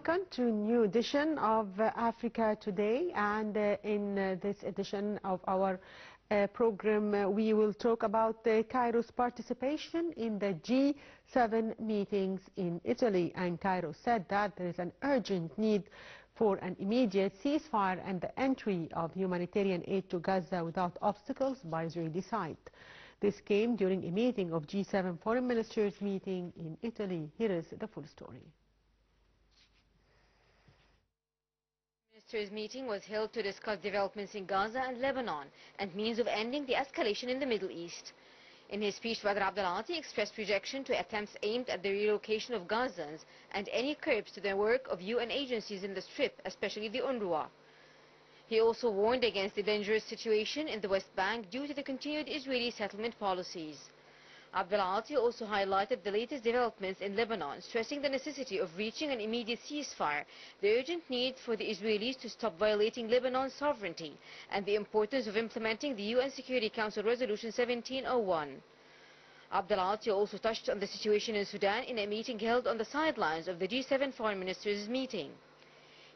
welcome to a new edition of Africa Today, and in this edition of our program we will talk about Cairo's participation in the G7 meetings in Italy. And Cairo said that there is an urgent need for an immediate ceasefire and the entry of humanitarian aid to Gaza without obstacles by Israeli side. This came during a meeting of G7 foreign ministers meeting in Italy. Here is the full story. Ministers' meeting was held to discuss developments in Gaza and Lebanon and means of ending the escalation in the Middle East. In his speech, Abdellatif expressed rejection to attempts aimed at the relocation of Gazans and any curbs to the work of UN agencies in the Strip, especially the UNRWA. He also warned against the dangerous situation in the West Bank due to the continued Israeli settlement policies. Abdellatif also highlighted the latest developments in Lebanon, stressing the necessity of reaching an immediate ceasefire, the urgent need for the Israelis to stop violating Lebanon's sovereignty, and the importance of implementing the UN Security Council Resolution 1701. Abdellatif also touched on the situation in Sudan in a meeting held on the sidelines of the G7 foreign ministers' meeting.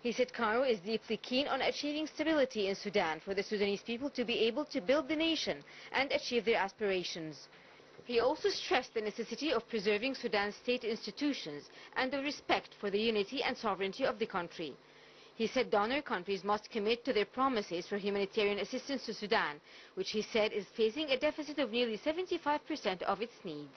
He said Cairo is deeply keen on achieving stability in Sudan for the Sudanese people to be able to build the nation and achieve their aspirations. He also stressed the necessity of preserving Sudan's state institutions and the respect for the unity and sovereignty of the country. He said donor countries must commit to their promises for humanitarian assistance to Sudan, which he said is facing a deficit of nearly 75% of its needs.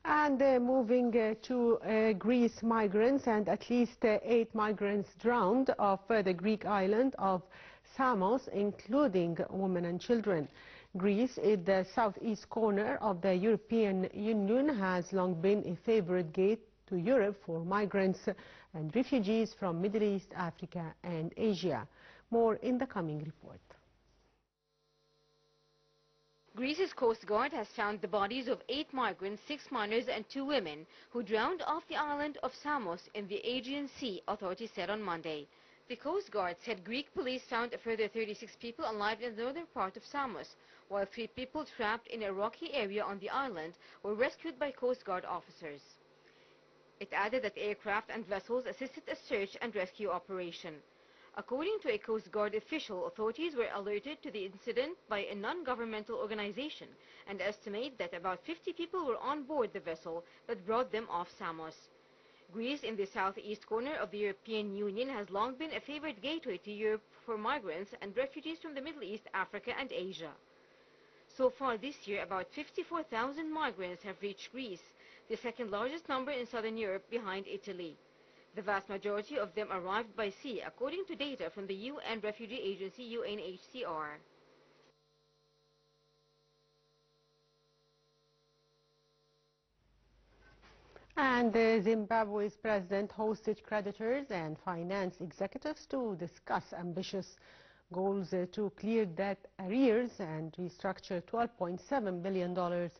And moving to Greece, migrants, and at least 8 migrants drowned off the Greek island of Samos, including women and children. Greece, in the southeast corner of the European Union, has long been a favorite gate to Europe for migrants and refugees from Middle East, Africa and Asia. More in the coming report. Greece's Coast Guard has found the bodies of 8 migrants, 6 minors and 2 women who drowned off the island of Samos in the Aegean Sea, authorities said on Monday. The Coast Guard said Greek police found a further 36 people alive in the northern part of Samos, while 3 people trapped in a rocky area on the island were rescued by Coast Guard officers. It added that aircraft and vessels assisted a search and rescue operation. According to a Coast Guard official, authorities were alerted to the incident by a non-governmental organization and estimate that about 50 people were on board the vessel that brought them off Samos. Greece, in the southeast corner of the European Union, has long been a favorite gateway to Europe for migrants and refugees from the Middle East, Africa and Asia. So far this year, about 54,000 migrants have reached Greece, the second largest number in southern Europe behind Italy. The vast majority of them arrived by sea, according to data from the UN Refugee Agency UNHCR. And Zimbabwe's president hosted creditors and finance executives to discuss ambitious goals to clear debt arrears and restructure $12.7 billion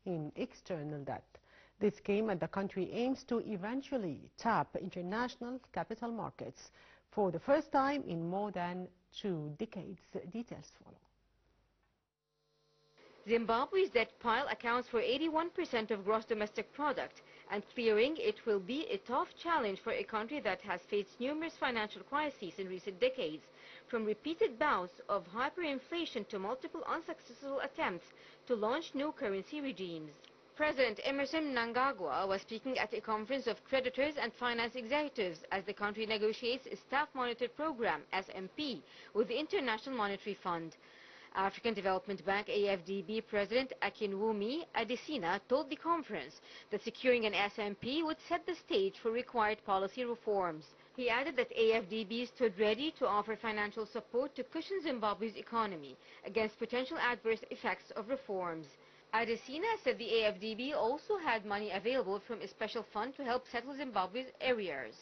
in external debt. This came as the country aims to eventually tap international capital markets for the first time in more than 2 decades. Details follow. Zimbabwe's debt pile accounts for 81% of gross domestic product, and clearing it will be a tough challenge for a country that has faced numerous financial crises in recent decades, from repeated bouts of hyperinflation to multiple unsuccessful attempts to launch new currency regimes. President Emerson Mnangagwa was speaking at a conference of creditors and finance executives as the country negotiates a staff monitored program, SMP, with the International Monetary Fund. African Development Bank AFDB President Akinwumi Adesina told the conference that securing an SMP would set the stage for required policy reforms. He added that AFDB stood ready to offer financial support to cushion Zimbabwe's economy against potential adverse effects of reforms. Adesina said the AFDB also had money available from a special fund to help settle Zimbabwe's arrears.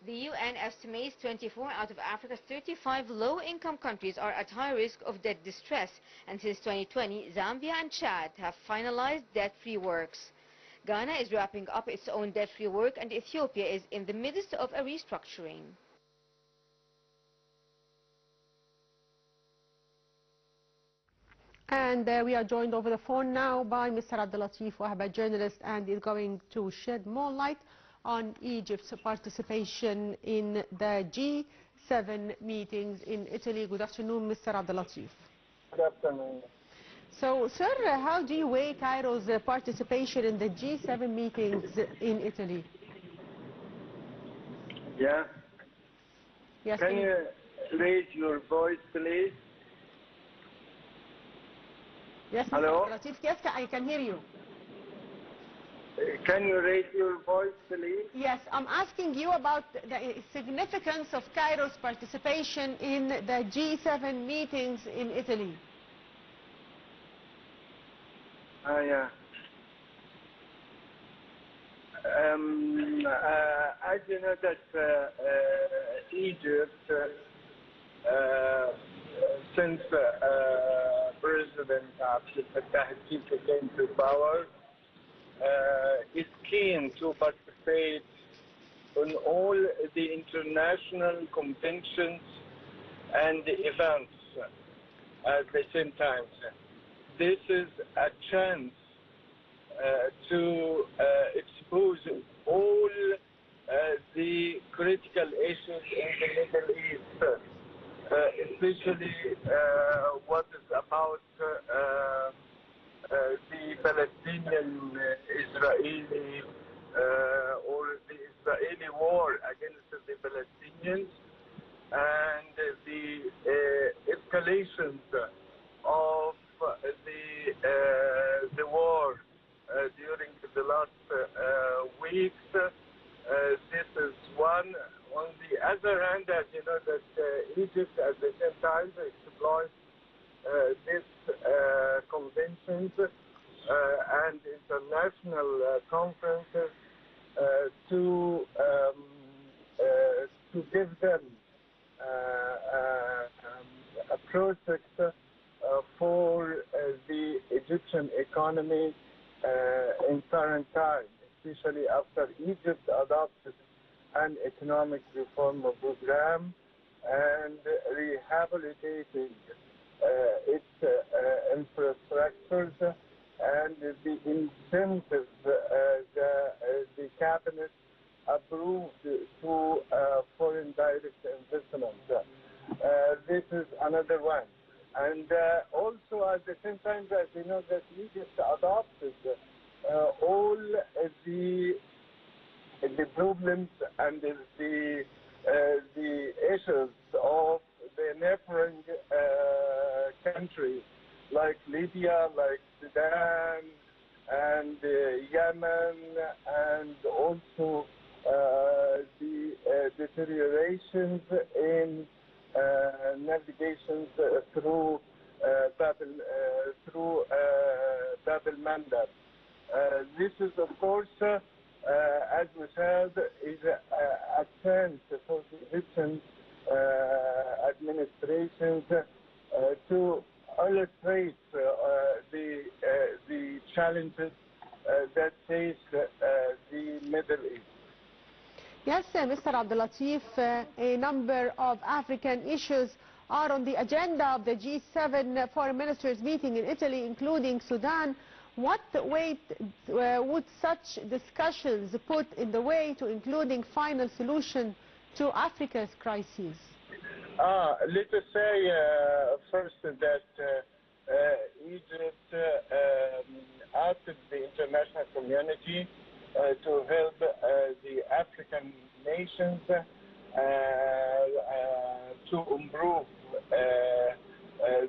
The UN estimates 24 out of Africa's 35 low-income countries are at high risk of debt distress, and since 2020, Zambia and Chad have finalized debt-free works. Ghana is wrapping up its own debt-free work, and Ethiopia is in the midst of a restructuring. And we are joined over the phone now by Mr. Abdellatif, Wahba journalist, and is going to shed more light on Egypt's participation in the G7 meetings in Italy. Good afternoon, Mr. Abdellatif. Good afternoon. So, sir, how do you weigh Cairo's participation in the G7 meetings in Italy? Yeah. Yes, Can you raise your voice, please? Yes, Mr. Hello? Abdellatif, yes, I can hear you. Can you raise your voice, please? Yes, I'm asking you about the significance of Cairo's participation in the G7 meetings in Italy. Yeah. As you know that Egypt, since President Abdellatif came to power, is keen to participate in all the international conventions and events at the same time. This is a chance to expose all the critical issues in the Middle East, especially what is about the Palestinian-Israeli or the Israeli war against the Palestinians, and the escalations of the war during the last weeks. This is one. On the other hand, as you know, that Egypt at the same time exploits these conventions and international conferences to give them a prospect for the Egyptian economy in current time, especially after Egypt adopted an economic reform program and rehabilitating its infrastructures and the incentives the cabinet approved to foreign direct investment. This is another one. And also at the same time that we know that Egypt adopted all the problems and the issues of the neighboring countries like Libya, like Sudan, and Yemen, and also the deteriorations in navigations through Bab el-Mandab. This is, of course, as we said, is a chance for the Egyptian administrations to illustrate the challenges that face the Middle East. Yes, Mr. Abdellatif, a number of African issues are on the agenda of the G7 foreign ministers meeting in Italy, including Sudan. What weight would such discussions put in the way to including final solution to Africa's crises? Let us say first that Egypt asked the international community to help the African nations to improve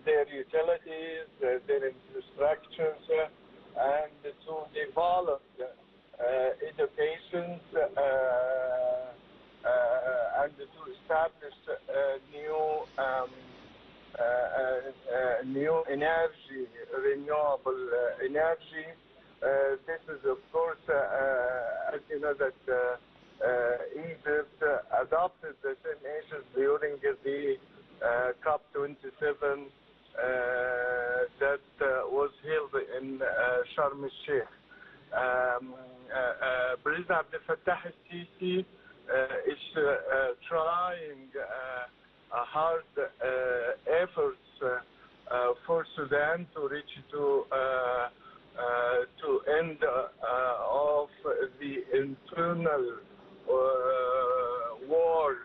their utilities, their infrastructures, and to develop education and to establish new energy, renewable energy. This is, of course, as you know, that Egypt adopted the same issues during the COP27 that was held in Sharm el-Sheikh. President Abdel Fattah al-Sisi is trying hard efforts for Sudan to reach to end of the internal war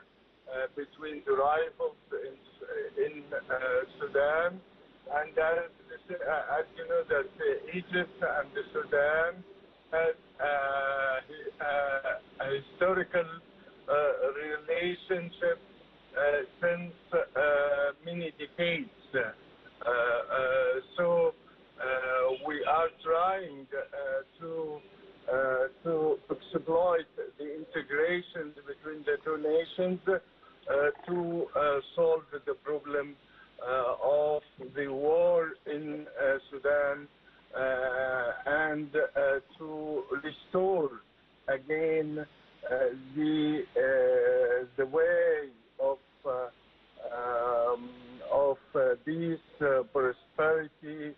between the rivals in Sudan. And as you know, that Egypt and Sudan has a historical relationship since many decades. So we are trying to exploit the integration between the two nations to solve the problem of the war in Sudan and to restore again the way of peace, prosperity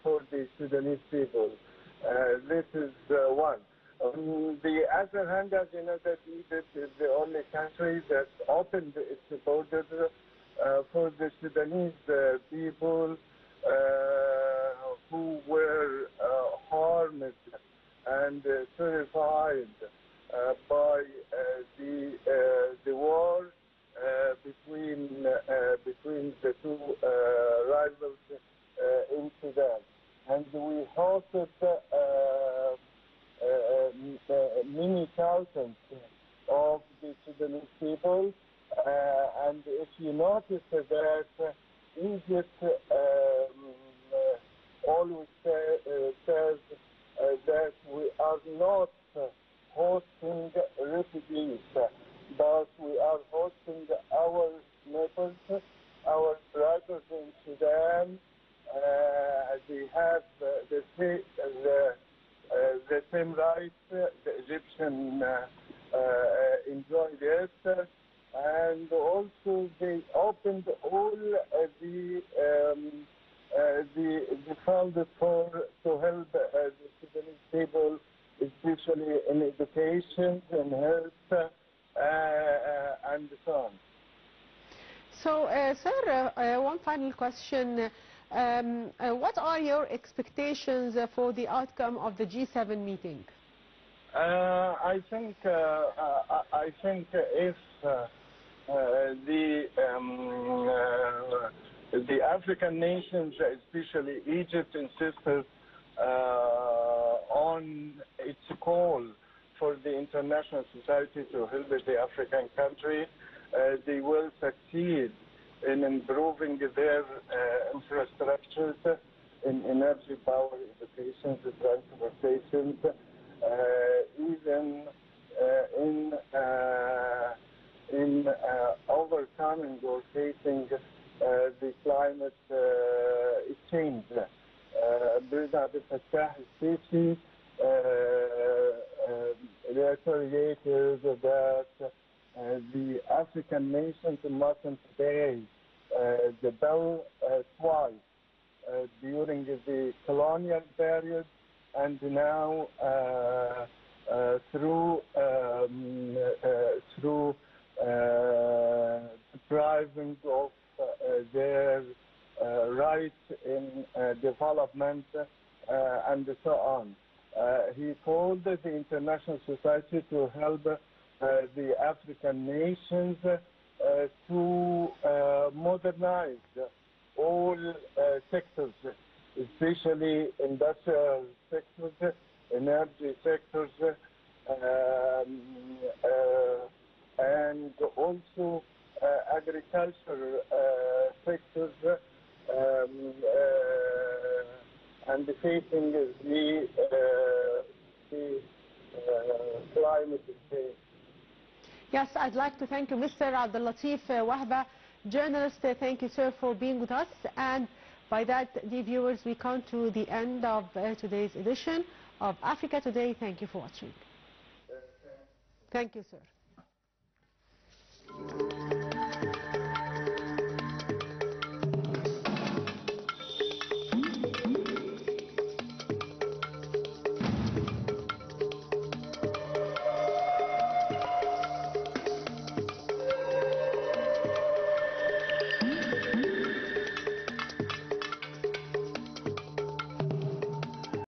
for the Sudanese people. This is one. On the other hand, as you know, that Egypt is the only country that opened its borders for the Sudanese people who were harmed and terrified by the war between the two rivals in Sudan. And we hosted many thousands of the Sudanese people. And if you notice that Egypt always says that we are not hosting refugees, but we are hosting our neighbors, our brothers in Sudan. They have the same rights the Egyptian enjoyed it, and also they opened all the funds to help the Sudanese people, especially in education and health and so on. So, sir, one final question. What are your expectations for the outcome of the G7 meeting? I think if the African nations, especially Egypt, insisted on its call for the international society to help the African country, they will succeed in improving their infrastructures in energy, power, education, transportation, even in overcoming or facing the climate change. President Abdel Fattah al-Sisi reiterated that the African nations mustn't pay the bill twice during the colonial period and now through depriving of their rights in development and so on. He called the international society to help the African nations to modernize all sectors, especially industrial sectors, energy sectors, and also agriculture sectors, and facing the climate change. Yes, I'd like to thank you, Mr. Abdellatif Wahba, journalist. Thank you, sir, for being with us. And by that, dear viewers, we come to the end of today's edition of Africa Today. Thank you for watching. Thank you, sir.